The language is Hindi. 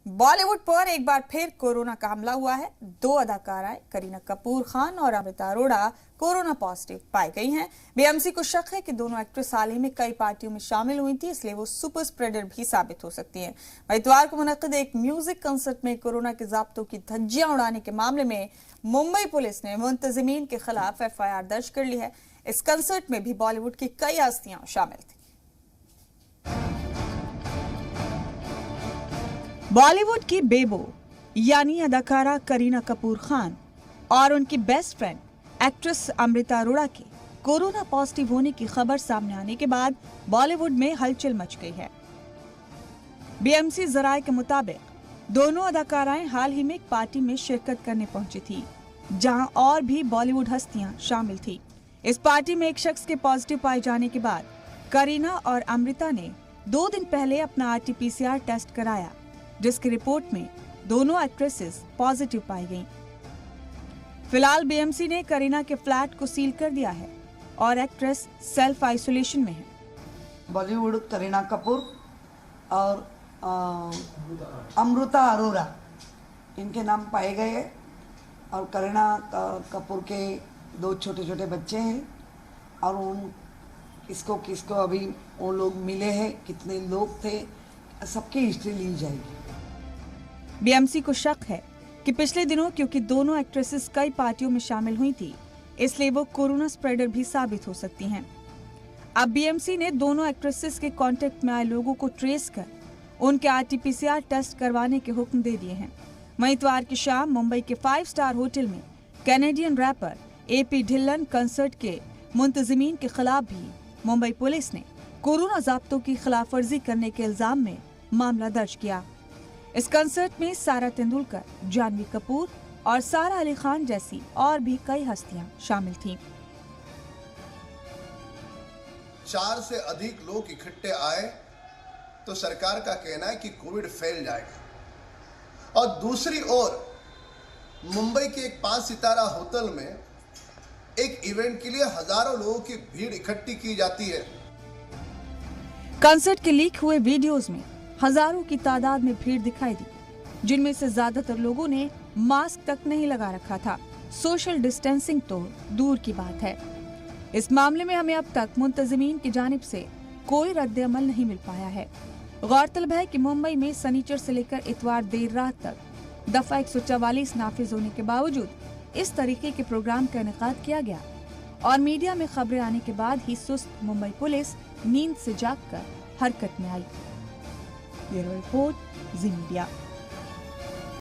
बॉलीवुड पर एक बार फिर कोरोना का हमला हुआ है। दो अदाकाराएं करीना कपूर खान और अमृता अरोड़ा कोरोना पॉजिटिव पाई गई हैं। बीएमसी को शक है कि दोनों एक्ट्रेस हाल ही में कई पार्टियों में शामिल हुई थी, इसलिए वो सुपर स्प्रेडर भी साबित हो सकती हैं। इतवार को मुनक्किद एक म्यूजिक कंसर्ट में कोरोना के जाब्तों की धज्जियां उड़ाने के मामले में मुंबई पुलिस ने मुंतजिमीन के खिलाफ FIR दर्ज कर ली है। इस कंसर्ट में भी बॉलीवुड की कई हस्तियां शामिल थी। बॉलीवुड की बेबो यानी अदाकारा करीना कपूर खान और उनकी best friend actress Amrita Arora के कोरोना पॉजिटिव होने की खबर सामने आने के बाद बॉलीवुड में हलचल मच गई है। बीएमसी जराये के मुताबिक दोनों अदाकाराएं हाल ही में एक पार्टी में शिरकत करने पहुंची थी, जहां और भी बॉलीवुड हस्तियां शामिल थी। इस पार्टी में एक शख्स के पॉजिटिव पाए जाने के बाद करीना और अमृता ने 2 दिन पहले अपना RT-PCR टेस्ट कराया, जिसकी रिपोर्ट में दोनों एक्ट्रेसेस पॉजिटिव पाई गईं। फिलहाल बीएमसी ने करीना के फ्लैट को सील कर दिया है और एक्ट्रेस सेल्फ आइसोलेशन में है। बॉलीवुड करीना कपूर और अमृता अरोड़ा इनके नाम पाए गए हैं और करीना कपूर के 2 छोटे छोटे बच्चे हैं और उन किसको अभी वो लोग मिले हैं, कितने लोग थे, सबकी हिस्ट्री ली जाएगी। बीएमसी को शक है कि पिछले दिनों क्योंकि दोनों एक्ट्रेसेस कई पार्टियों में शामिल हुई थी, इसलिए वो कोरोना स्प्रेडर भी साबित हो सकती हैं। अब बीएमसी ने दोनों एक्ट्रेसेस के कांटेक्ट में आए लोगों को ट्रेस कर उनके RT-PCR टेस्ट करवाने के हुक्म दे दिए हैं। वहीं इतवार की शाम मुंबई के 5 स्टार होटल में Canadian rapper AP Dhillon concert के मुंतजिमीन के खिलाफ भी मुंबई पुलिस ने कोरोना ज़ाब्तों की खिलाफवर्जी करने के इल्जाम में मामला दर्ज किया। इस कंसर्ट में सारा तेंदुलकर, जानवी कपूर और सारा अली खान जैसी और भी कई हस्तियां शामिल थीं। 4 से अधिक लोग इकट्ठे आए तो सरकार का कहना है कि कोविड फैल जाएगा, और दूसरी ओर मुंबई के एक 5 सितारा होटल में एक इवेंट के लिए हजारों लोगों की भीड़ इकट्ठी की जाती है। कंसर्ट के लीक हुए वीडियोस में हजारों की तादाद में भीड़ दिखाई दी, जिनमें से ज्यादातर लोगों ने मास्क तक नहीं लगा रखा था। सोशल डिस्टेंसिंग तो दूर की बात है। इस मामले में हमें अब तक मुंतजिमीन की जानिब से कोई रद्द अमल नहीं मिल पाया है। गौरतलब है कि मुंबई में शनिचर से लेकर इतवार देर रात तक दफा 144 नाफिज होने के बावजूद इस तरीके के प्रोग्राम का इनेकाद किया गया और मीडिया में खबरें आने के बाद ही सुस्त मुंबई पुलिस नींद से जागकर हरकत में आई। ब्यूरो रिपोर्ट, जी मीडिया।